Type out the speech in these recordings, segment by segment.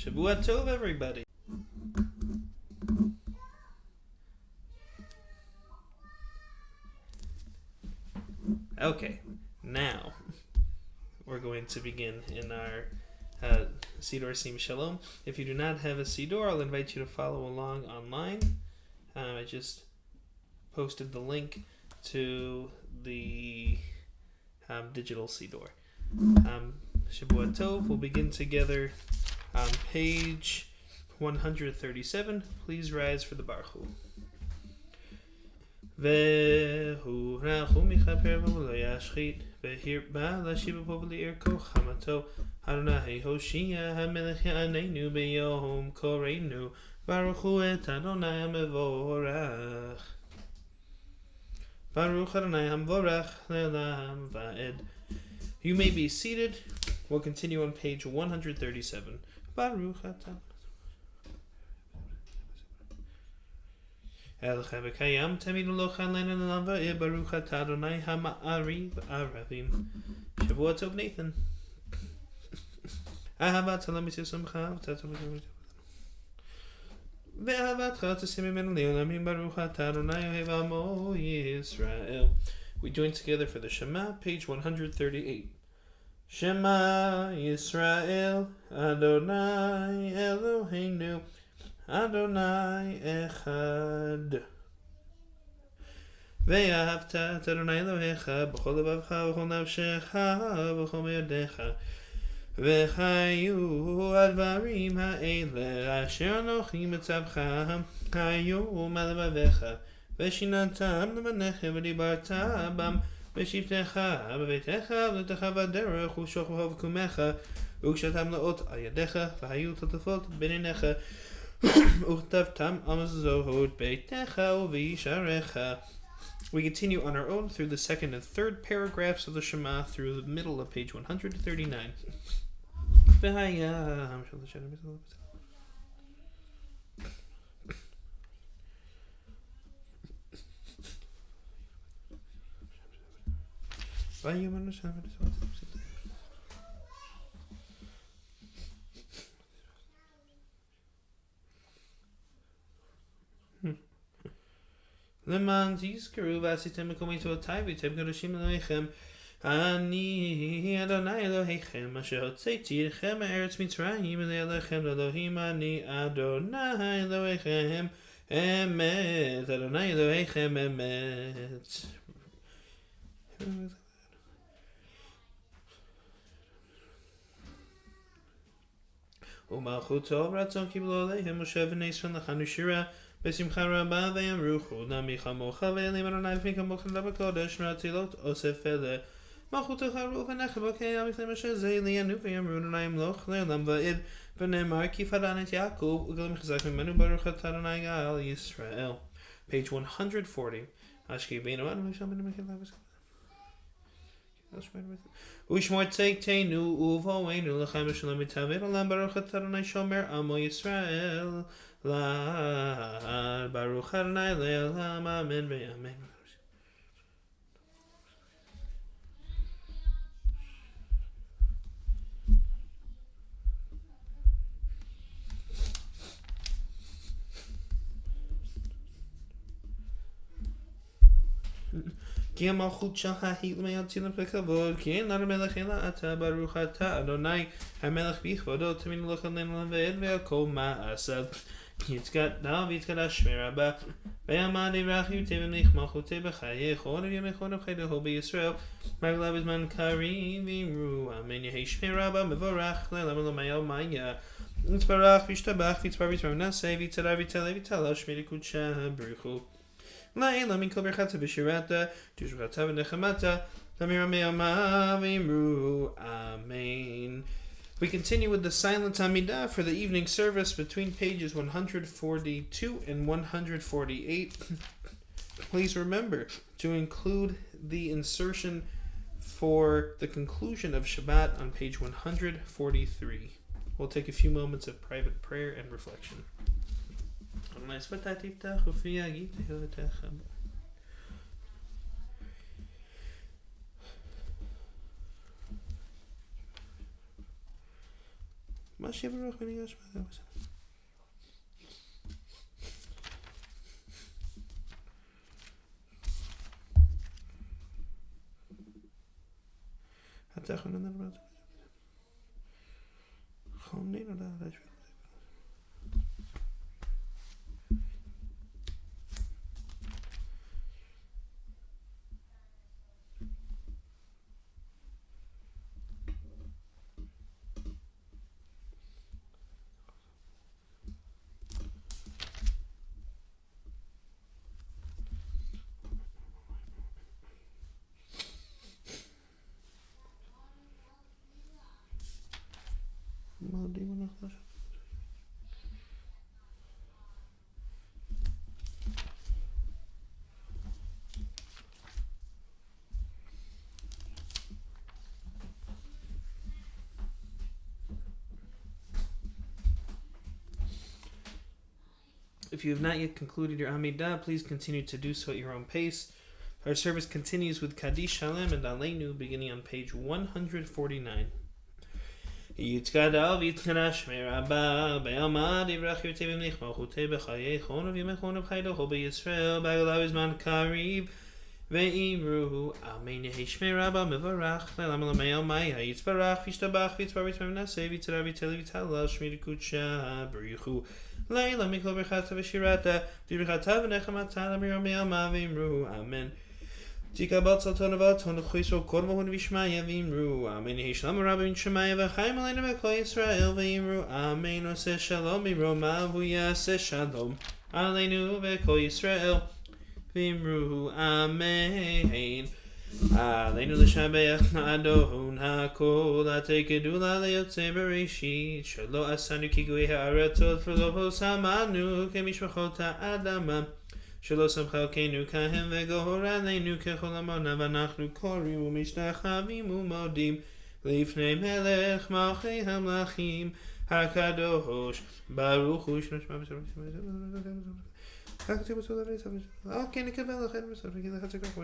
Shavua Tov, everybody. Okay, now we're going to begin in our Siddur Sim Shalom. If you do not have a Siddur, I'll invite you to follow along online. I just posted the link to the digital Siddur. Shavua Tov. We'll begin together on page 137. Please rise for the Baruch Hu. והוא רך ומכפר ולא ישחית והרבה להשיב בו ולערכו חמתו אדוני הושיע המלך יעננו ביום קוראנו ברכו את אדוני המבורך ברוך אדוני המבורך לעולם ועד. You may be seated. We'll continue on page 137. Baruch atah אלך וקיים תמיד ולא חלן לעולם ועד ברוך אתה אדוני המעריב ערבים. שבוע טוב נתן. אהבת למי שמחה ואהבתך תשים ממנו לעולמים ברוך אתה אדוני אוהב עמו ישראל. We join together for the Shema, page 138. Shema Yisrael Adonai Eloheinu Adonai Echad. ואהבת את אדוני אלוהיך בכל לבבך ובכל נפשך ובכל מאודיך. וחיו הדברים האלה אשר אנוכי מצווך היו מלבביך ושיננתם לבניך ודיברת בם בשבתך בביתך ובלתך בדרך ושוכבך ובקומך וקשתם לאות על ידיך והיו תטפות בין עיניך וכתבתם על מזוזות ביתך ובישעריך. We continue on our own through the second and third paragraphs of the Shema through the middle of page 139. למען תזכרו ועשיתם מקומי תורתי ואתם קדושים אלוהיכם אני אדוני אלוהיכם אשר הוצאתי אתכם מארץ מצרים אליכם לאלוהים אני אדוני אלוהיכם אמת אדוני אלוהיכם אמת. ומלכותו רצון קיבלו עליהם משה בני ישראל לחנו שירה בשמחה רבה ואמרו חונה מי כמוך ואלים אדוני לפני כמוך נדע בקודש מהתפילות אוסף אלה מלכותך ראובנך אלוקי עם לפני משה זה עלינו ואמרו אדוני ימלוך לעולם ועד ונאמר כי פדן את יעקב וגל מחזק ממנו ברוך אתה אדוני גאל ישראל. Page 140. אשכי בינו אדוני שם בנו מקל ושמור צאתנו ובואנו לחיים ושלום יתעבד עולם ברוך אתה אדוני שומר עמו ישראל לעד ברוך אדוני לעולם אמן ואמן. כי המלכות שלך היא למייצילם בכבוד כי אין לנו מלך אלא אתה ברוך אתה אדוני המלך בכבודו תמיד לך לעולם ועד והכל מעשיו יתגדל ויתקדש מרבה ויעמד יברך יותב מלכותי בחייך עוד ימיך עוד חייך בישראל מרגלה בזמן קריב ואמרו אמן יהי שמי רבה מבורך לעולם ולמעלה ומעלה יתברך וישתבח ויתבר ויתבר ונעשה ויתעלה ויתעלה ויתעלה שמי לקודשה ברוך הוא לעילם מכל ברכתה ושירתה תשבחתה ונחמתה למרמי עמה ואמרו amen. We continue with the silent Amidah for the evening service between pages 142 and 148. Please remember to include the insertion for the conclusion of Shabbat on page 143. We'll take a few moments of private prayer and reflection. מה שיברוך וניגש בזה. אתה יכול לדבר על זה. חומני לא לדעת. If you have not yet concluded your Amidah, please continue to do so at your own pace. Our service continues with Kaddish Shalem and Aleinu, beginning on page 149. יתגדל ויתקדש מרבה בעלמא דברך ירצה במליך מלכותי בחיי חון ובימי ובחייתו בישראל בעגלה בזמן קריב ואמרו אמן יהי שמי רבה מברך לעלמא לעלמי יתברך וישתבח ויתבר ויתמנשא ויתרא ויתהלל ויתהלל שמי לקודשה בריחו לילה מכל ברכתה ושירתה דברכתה ונחמתה למרמי עלמא ואמרו אמן תקבל צלטון ובלטון וחסרו קודם והון ושמיה ואמרו אמן יהי שלום רבה מן שמיה וחיים עלינו מכל ישראל ואמרו אמן עושה שלום ממרומיו הוא יעשה שלום עלינו וכל ישראל ואמרו אמן עלינו לשבח אדון הכל התקדולה ליוצא בראשית שלא עשנו כגויי הארצות ולא פוסמנו כמשפחות האדמה שלא שמחה אלוקינו כהם וגהור עלינו ככל עמונה ואנחנו קוראים ומשתחווים ומודים לפני מלך מלכי המלכים הקדוש ברוך הוא שנשמע בסוף כתוב בצורה לבית אוקיי נקבל לכם בסוף נגיד לך זה ככה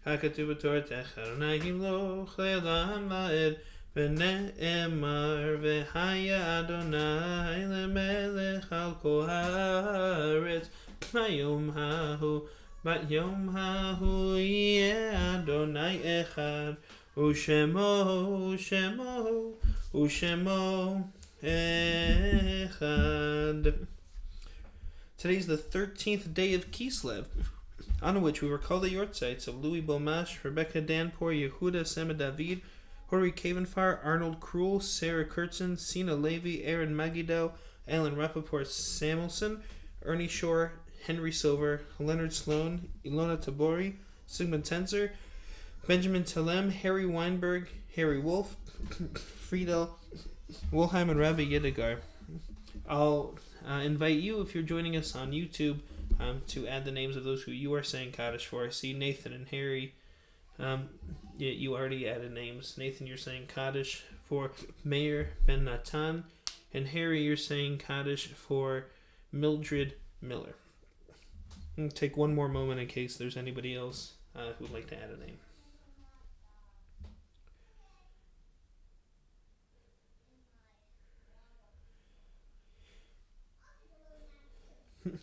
הכתוב בתורתך אדוני ימלוך לעולם ועד ונאמר והיה אדוני למלך על כל הארץ ביום ההוא יהיה אדוני אחד ושמו אחד. Today is the 13th day of Kislev, on which we recall the yortzites of Louis Bomash, Rebecca Danpour, Yehuda Sema David, Hori Kavenfar, Arnold Krull, Sarah Kurtzen, Sina Levy, Aaron Magido, Alan Rappaport Samuelson, Ernie Shore, Henry Silver, Leonard Sloan, Ilona Tabori, Sigmund Tenzer, Benjamin Telem, Harry Weinberg, Harry Wolf, Friedel, Wilhelm and Rabbi Yedegar. I'll invite you, if you're joining us on YouTube, to add the names of those who you are saying Kaddish for. I see Nathan and Harry. You already added names. Nathan, you're saying Kaddish for Meir Ben Natan. And Harry, you're saying Kaddish for Mildred Miller. I'll take one more moment in case there's anybody else who would like to add a name.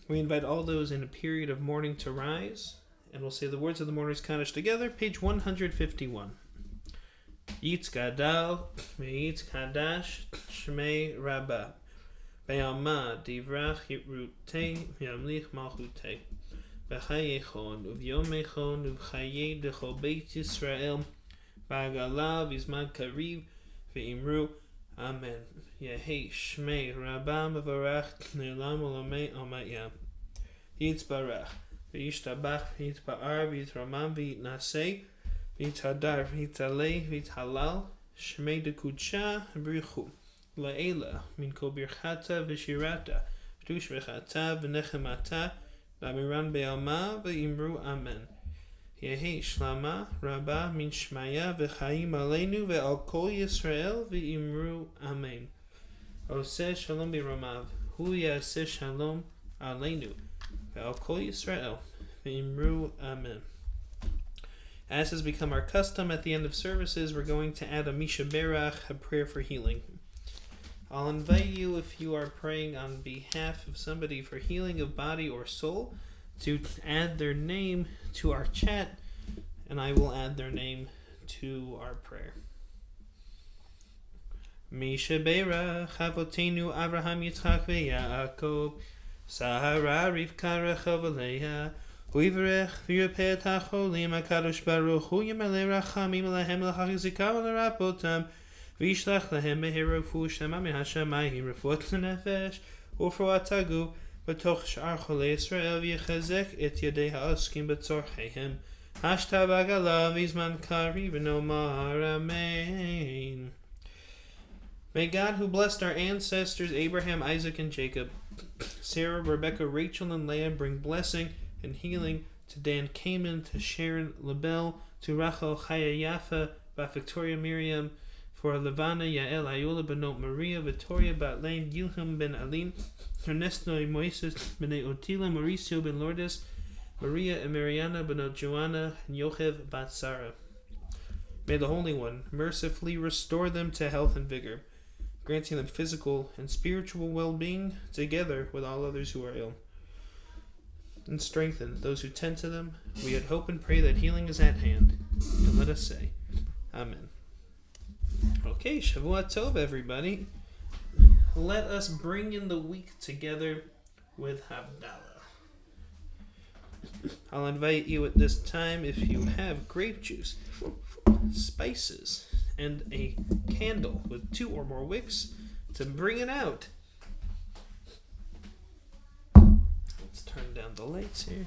We invite all those in a period of mourning to rise, and we'll say the words of the mourner's Kaddish together, page 151. Yitzgadal v'yitzkadash shmei rabba be'alma divrach yitrutei v'yamlich malchutei v'chayechon uv'yomechon uv'chayei dechol beit Yisrael v'agala v'izman kariv v'imru Amen. Yehi Shmei Rabba Mevarach Ne'olam Olamei Amayam. Yitzbarach V'yishtabach V'yitba'ar V'yitramam V'yitnasei V'yithadar V'yitalei V'yithalal Shmei Dekudsha Brichu La'ela Min Kol Birchata V'shirata V'dush V'chata V'nechemata V'amiran Be'alma V'imru Amen. Yehi Shlama Rabba Min Shmaya V'chaim Aleinu Ve'al Kol Yisrael V'imru Amen. Oseh Shalom B'Ramav Hu Yaseh Shalom Aleinu, Ve'al Kol Yisrael, Ve'imru Amen. As has become our custom at the end of services, we're going to add a Misha Berach, a prayer for healing. I'll invite you, if you are praying on behalf of somebody for healing of body or soul, to add their name to our chat, and I will add their name to our prayer. Misha Berach, Avotenu Avraham Yitzchak veYaakov, Sahara Rivka Rechav Aleha, Uivrech v'yupeh tacholim HaKadosh Baruch Hu Yimaleh Rachamim Lahem L'chachizikav L'rapotam V'yishlach Lahem Meher Refu Shema Min HaShamayim Refuat L'nefesh U'Refuat Tagu B'toch Sh'ar Cholei Yisrael V'yechazek Et Yadei Ha'oskim B'tzorcheihem Hashtav Agala V'izman Kari V'nomar Amen. May God, who blessed our ancestors Abraham, Isaac, and Jacob, Sarah, Rebecca, Rachel, and Leah, bring blessing and healing to Dan Kamen, to Sharon Labelle, to Rachel Chaya Yafa, Bat Victoria Miriam, for Levana Yael Ayola Benot Maria, Victoria Batlain, Yilham Ben Alim, Ernesto y Moises Bene Otila, Mauricio Ben Lourdes, Maria and Mariana Benot Joanna, and Yochev Bat Sarah. May the Holy One mercifully restore them to health and vigor, granting them physical and spiritual well-being together with all others who are ill, and strengthen those who tend to them. We had hope and pray that healing is at hand, and let us say, Amen. Okay, Shavua Tov, everybody. Let us bring in the week together with Havdalah. I'll invite you at this time, if you have grape juice, spices, and a candle with 2 or more wicks, to bring it out. Let's turn down the lights here.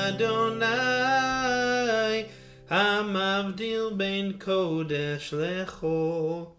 Adonai Hamavdil ben Kodesh Lecho.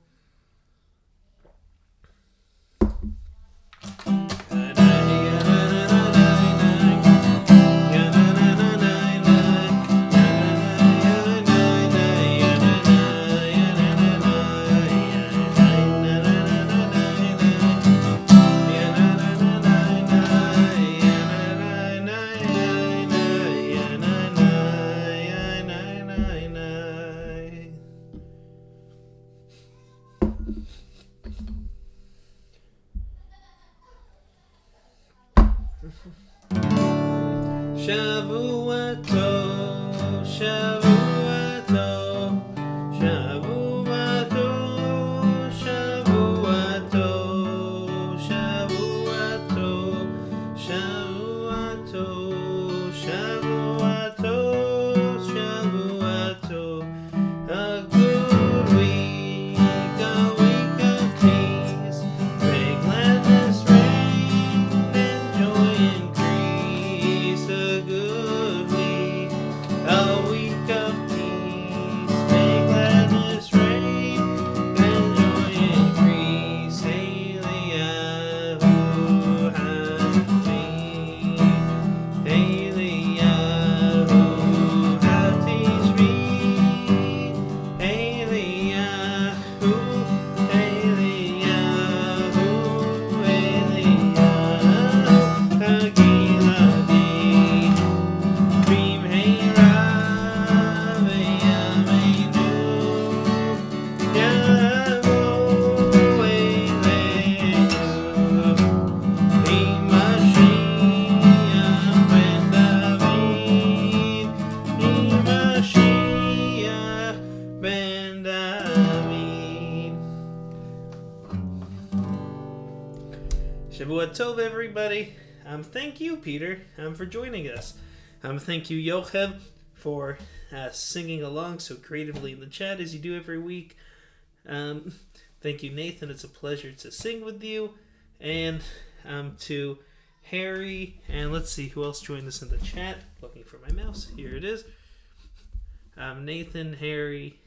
Shavua Tov, Shavua Tov, Shavua Tov, Shavua Tov, Shavua Tov, Shavua Tov, Shavua Tov, Shavua Tov. A good week, a week of peace. May gladness reign and joy increase. A good week, a week of peace. May gladness reign and joy increase. Eliyahu Hashmi, Eliyahu Hatishmi, Eliyahu, Eliyahu, Eliyahu Hagiladi. Dream Hera Ve'yameinu Yavo Eleinu Mashiach ben David, Mashiach ben David. Shavua Tov, everybody. Thank you, Peter, for joining us. Thank you, Yochel, for singing along so creatively in the chat as you do every week. Thank you, Nathan. It's a pleasure to sing with you. And to Harry, and let's see who else joined us in the chat. Looking for my mouse. Here it is. Nathan, Harry,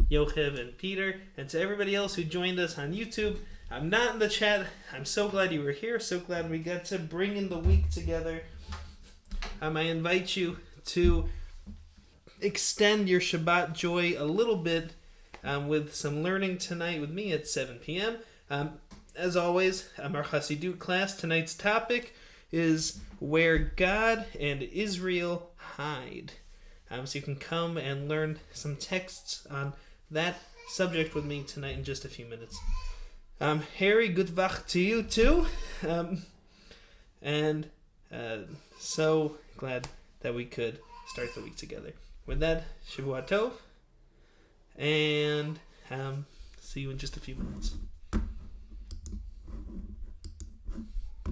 Yochel, and Peter. And to everybody else who joined us on YouTube. I'm not in the chat. I'm so glad you were here. So glad we got to bring in the week together. I invite you to extend your Shabbat joy a little bit with some learning tonight with me at 7 p.m. As always, our Hasidut class. Tonight's topic is where God and Israel hide. So you can come and learn some texts on that subject with me tonight in just a few minutes. Harry, good vach to you too. So glad that we could start the week together. With that, Shavua Tov, and see you in just a few minutes.